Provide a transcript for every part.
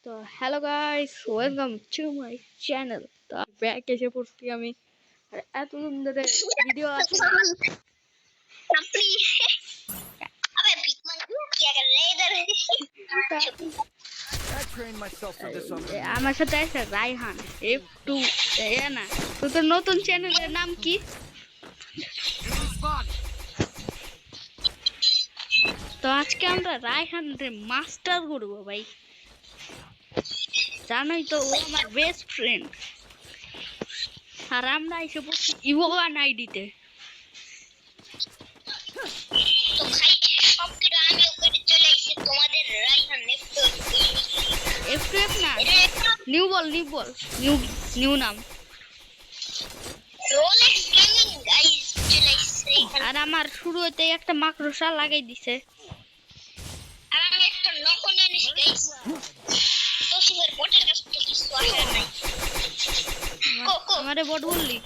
তো hello guys, welcome to my channel. তো back এসে পড়ছি আমি। আর এতদিন ধরে ভিডিও আসে না। আমার সাথে আছে রায়হান একটু না। তো তোর নতুন চ্যানেলের নাম কি? তো আজকে আমরা রায়হানের মাস্টার করবো ভাই। জানোই তো ও আমার বেস্ট ফ্রেন্ড। আর আমরা এসে পড়ছি ইভোগান আইডিতে। এফএফ না, নিউ বল নিউ নাম। আর আমার শুরু হতে একটা মাকড়সা লাগাই দিছে। আমারে বট বললি?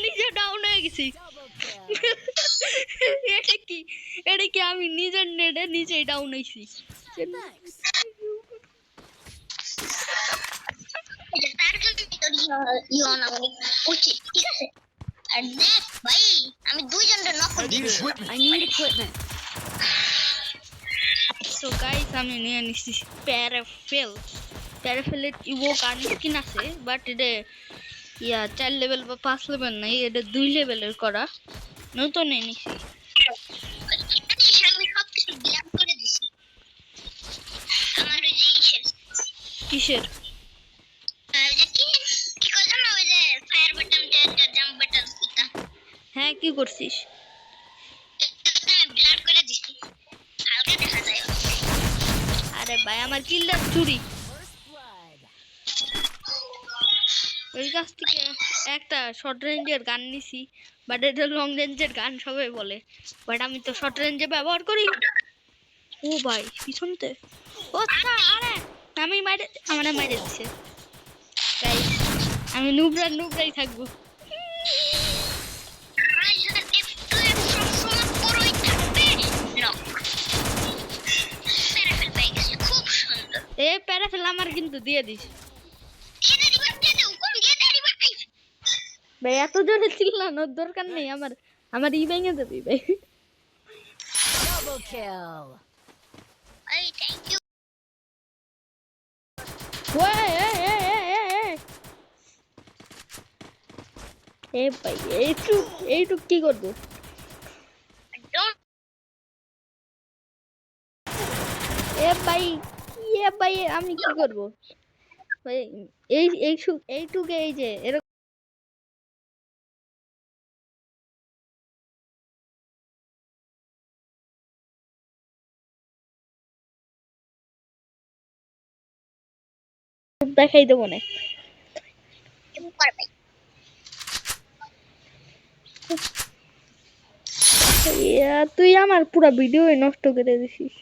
নিজে ডাউন হয়ে গেছি। এটা কি আমি নিজের নেটে নিজেই ডাউন হয়েছি। তো গাইস আমি নিয়ে নিচ্ছি প্যারাফেলের ইভো কার্ড স্কিন আছে, বাট এটা 4 লেভেল বা 5 লেভেল নাই, এটা 2 লেভেলের করা। নতুন নিয়েছি। কিসের? হ্যাঁ, কি করছিস? আরে ভাই, আমার কিলটা চুরি। ওই কাছ থেকে একটা শর্ট রেঞ্জের গান নিছি, বাট এটা লং রেঞ্জের গান সবাই বলে, বাট আমি তো শর্ট রেঞ্জে ব্যবহার করি। ও ভাই পিছনতে, ও আরে আমি মাইরে দিছে। গাইস আমি নুবরাই থাকবো। এই প্যারাফেল আমার কিন্তু দিয়ে দিস ভাই। এত জোরে চিল্লানোর দরকার নেই, আমার ই ভেঙে দেবি ভাই। এ ভাই এইটুক কি করবো? এ ভাই আমি কি করবো ভাই? এইটুকে এই যে এরকম দেখাই দেবো না। তুই আমার পুরো ভিডিও নষ্ট করে দিছিস।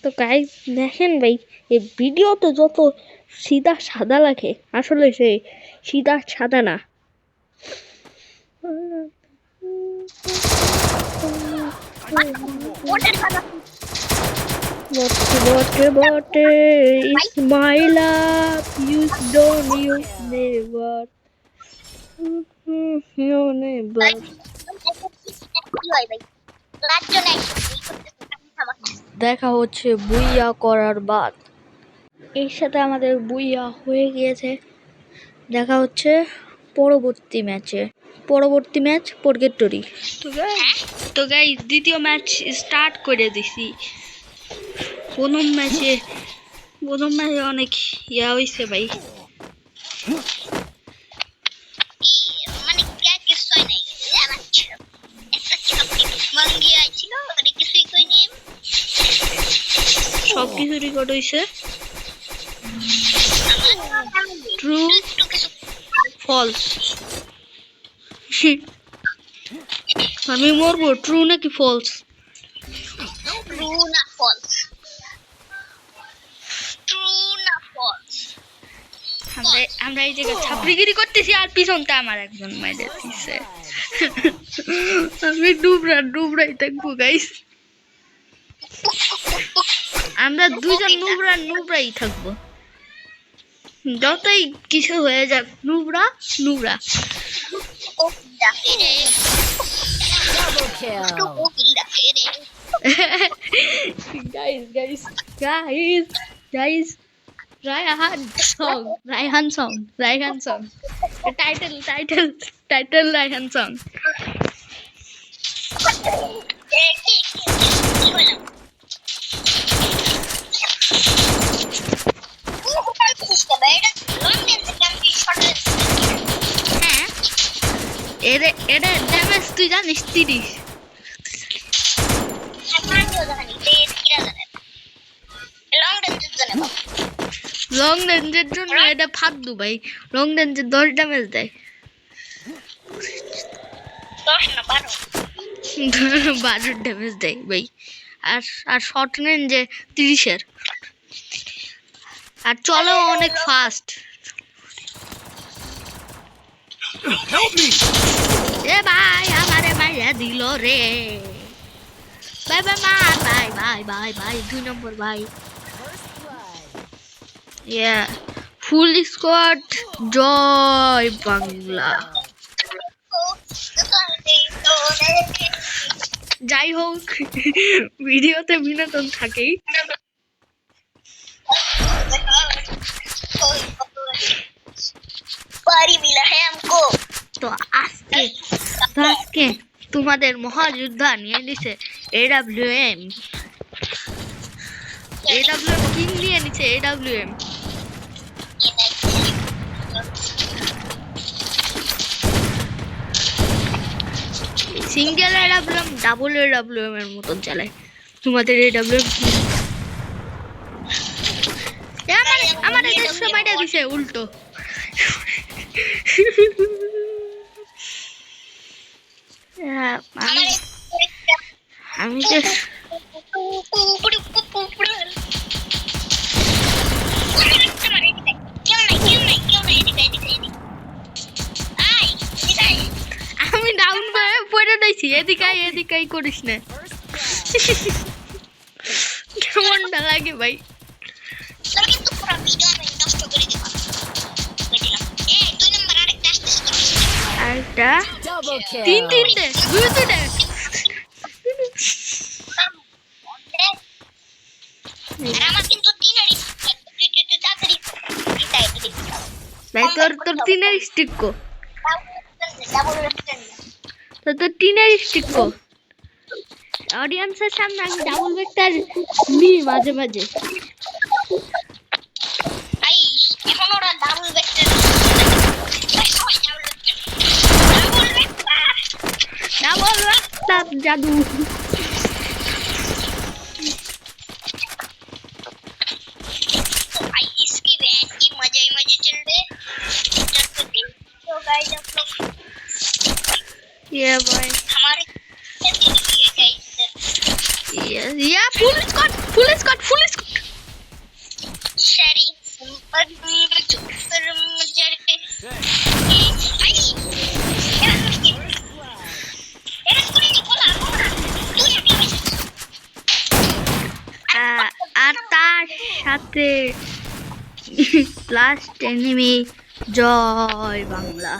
তো গাইস দেখেন ভাই, এই ভিডিও তো যত সিধা সাদা লাগে, আসলে সে সিধা সাদা না। বটে is my love, you don't use never, you never. দেখা হচ্ছে বুইয়া করার বাদ। এর সাথে আমাদের বুইয়া হয়ে গিয়েছে। দেখা হচ্ছে পরবর্তী ম্যাচ পরগেটরি। তো গাইস দ্বিতীয় ম্যাচ স্টার্ট করে দিছি। প্রথম ম্যাচে অনেক হয়েছে ভাই। সবকিছু রেকর্ড হয়েছে। True false. আমি মরবো, ট্রু নাকি ফলস? আমরা এই জায়গায় ছাপড়িগিরি করতেছি আর পিছনটা আমার একজন মাইরে দিচ্ছে। আমি ডুবরাই থাকবো গাইস, আমরা দুইজন নুবরাই থাকবো, যতই কিছু হয়ে যাক Nubra. guys Raihan song title Raihan song. এটা ড্যামেজ তুই জানিস 30। লং রেঞ্জের জন্য এটা ফাদ্দু ভাই, লং রেঞ্জে 10 ড্যামেজ দেয়, 12 ড্যামেজ দেয় ভাই। আর শর্ট রেঞ্জে 30-এর, আর চলো অনেক ফাস্ট। এ ভাই আমারে মাইরা দিল রে, বাই বাই মার, বাই 2 নম্বর ভাই। ফুল স্কোয়াড জয় বাংলা। যাই হোক, ভিডিওতে বিনোদন থাকেই। তো আজকে তোমাদের মহাযোদ্ধা নিয়ে নিছে AWM কিং নিয়ে নিছে AWM। Single AWM double AWM এর মতন চালায় তোমাদের AWM। আমার এদের সময়টা দিছে উল্টো। আমি ডাউন করে পড়ে দিয়েছি, এদিকাই করিস না। কেমনটা লাগে ভাই? আরেকটা 3-3 2-2 ভাই। তোর 3-এর স্টিক কো, তোর 3-এর স্টিক কো। অডিয়েন্সের সামনে আমি ডাবল ভেক্টর নি মাঝে মাঝে। জাদু इसकी वैन की मजे ही मजे चल रहे। गाइस आप लोग ये भाई हमारे ये फुल स्क्वाड शरी पर मजे আর তার সাথে লাস্ট এনিমি জয় বাংলা।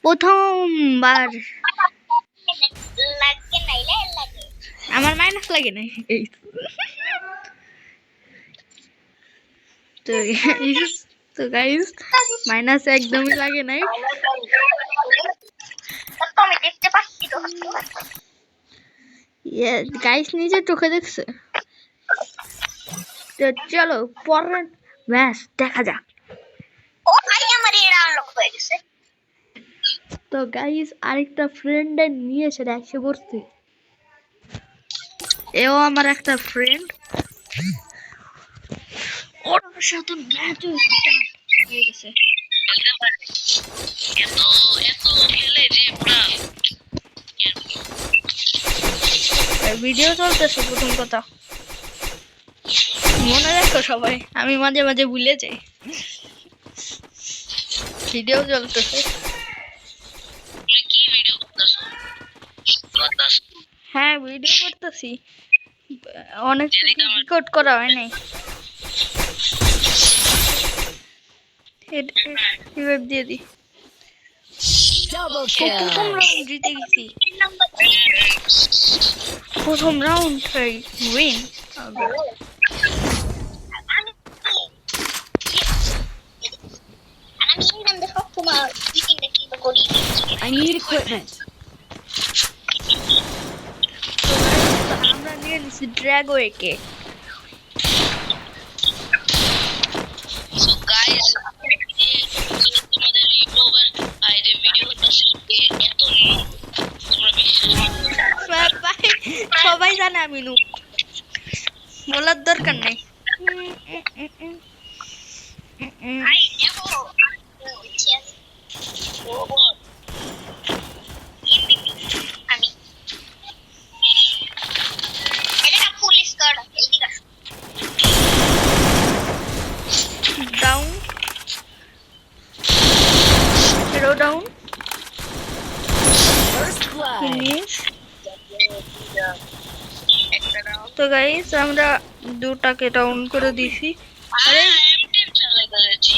প্রথমবার আমার মাইনাস লাগে নাই, তো গাইস মাইনাস একদমই লাগে নাই। গাইস নিজে চোখে দেখছে। তো চলো পরের ম্যাচ দেখা যাক। তো গাইস আরেকটা ফ্রেন্ড নিয়ে এসে এসে বসছে, এও আমার একটা ফ্রেন্ড, ওর সাথে ম্যাচ হয়ে গেছে। ভিডিও চলতেছে প্রথম কথা। মনে রাখো সবাই, আমি মাঝে মাঝে ভুলে যাই। ভিডিও চলতেছে। তুমি কি ভিডিও করতেছো? হ্যাঁ ভিডিও করতেছি, অনেক রেকর্ড করা হয় নাই। রিভাইভ দিয়ে দি। প্রথম রাউন্ড জিতে গেছি, প্রথম round win. I need equipment. আমরা নিয়ে নিছি ড্রাগওয়েকে। So guys, তোমাদের ইউটিউবার আইডি ভিডিও করতেছে এত তোমরা বিশ্বাস সবাই জানে আমি নু, বলার দরকার নেই। আই দেখো আমি এটা পুলিশ কার্ড এইদিকে down, hero down, First blood. Finish. একটা দাও তো গাইস আমরা দুটাকে ডাউন করে দিছি। আরে এমটিএম চালাই করেছি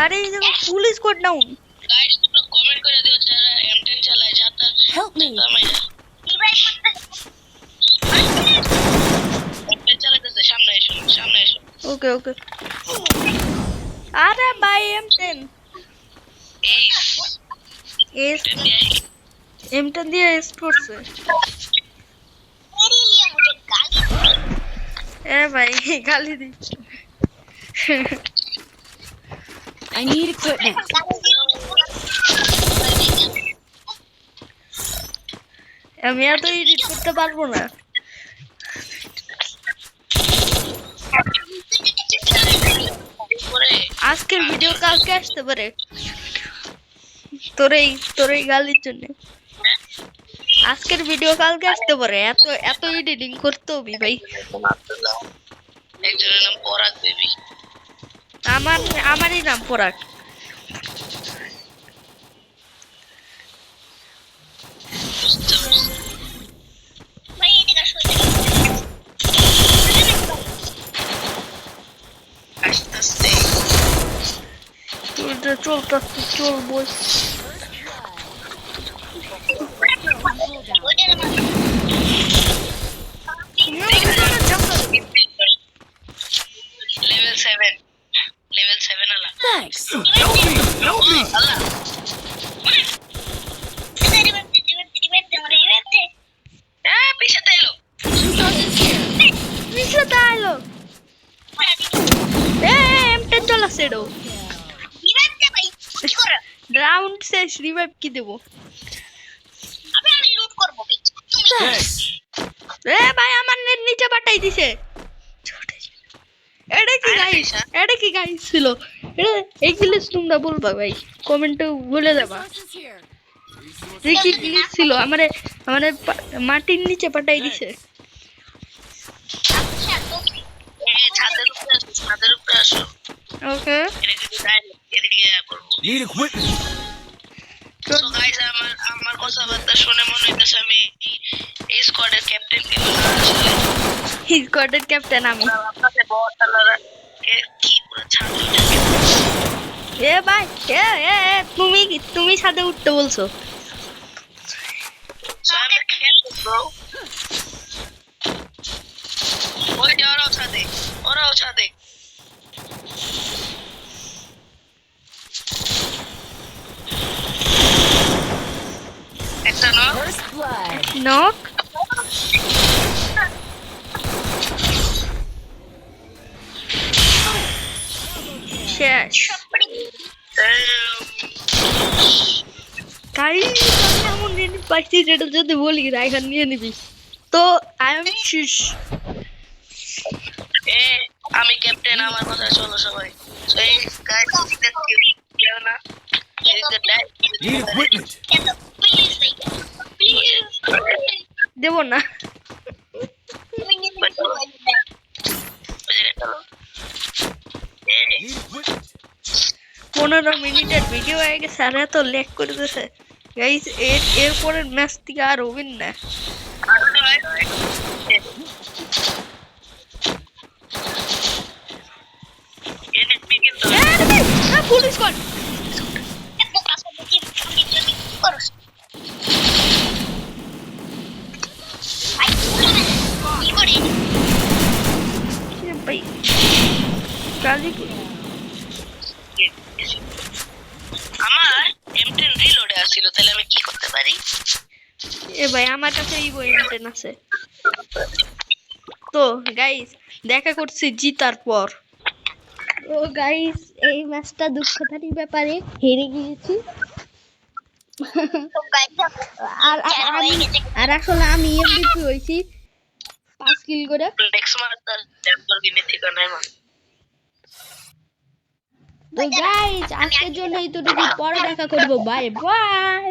আরে এই দেখো ফুল স্কোয়াড ডাউন। গাইস তোমরা কমেন্ট করে দিও যারা এমটিএম চালায় যাতা Help me. এমটিএম চালাতেছে সামনে এসো ওকে ওকে। আরে ভাই M10 এই এস M10 দিয়ে এস করছে। এ ভাই গালি দিচ্ছে। I need equipment. আমি এত এডিট করতে পারবো না। আজকের ভিডিও কালকে আসতে পারে, তোর এই গালির জন্য। আজকের ভিডিও কালকে আসতে পারে, এত এত এডিটিং করতে হবে ভাই। একজনের নাম পরাগ বেবি আমারই নাম পরাগ। আসতেছে চলতে চলবো। লেভেল 7 আলা Thanks. আলা পিছাতে এলো নিচে আইলো। M10 চলাছে এডো। রাউন্ড শেষ, রিভাইভ কি দেবো? Thanks. এ ভাই আমার নেট নিচে পাঠাই দিছে। এটা কি গাইস ছিল? এই গ্লিচ তোমরা বলবা ভাই, কমেন্টে বলে দেবা। Resources here. কি গ্লিচ ছিল? আমারে মাটির নিচে পাঠাই দিছে। ছাদের উপরে আসো ওকে এদিকে করবো Need equipment. তো গাইস আমার কথাবার্তা শুনে মনে হইতেছে আমি এই স্কোয়াডের ক্যাপ্টেন কিন্তু না আসলে স্কোয়াডের ক্যাপ্টেন আমি। আপনাদের বড়টালারা কি পুরো ছাদ এ ভাই তুমি ছাদে উঠতে বলছো। সামনে খেলবো ব্রো ওই যে ওরাও ছাদে একটা না First blood. নক শেষ। গাইস আমি এমন জিনিস পাইছি যেটা যদি বলি রাইখান নিয়ে নিবি তো আই এম শেষ। আমি ক্যাপ্টেন আমার কথা চলো সবাই এই গাইস কেউ না Need equipment. দেব না। মিনিটের ভিডিও হয়ে গেছে আর এত লেক করে দিয়েছে গাইস। এরপরের ম্যাচ থেকে আর হবেন না। এনিমি কিন্তু ফুল স্কোয়াড। ভাই রাজি আমার M10 রিলোডে আসছিল, তাহলে আমি কি করতে পারি? এ ভাই আমার কাছে ইভো M10 আছে। তো গাইস দেখা করছি জিতার পর। ও গাইস এই ম্যাচটা দুঃখটারই ব্যাপারে হেরে গিয়েছি। আর আসলে আমি এমভিপি হইছি 5 কিল করে। নেক্সট ম্যাচ তার ল্যাম্বরগিনি থেকে নাই মান। তো গাইস আজকের জন্য এইটুকু, পরে দেখা করব। Bye bye.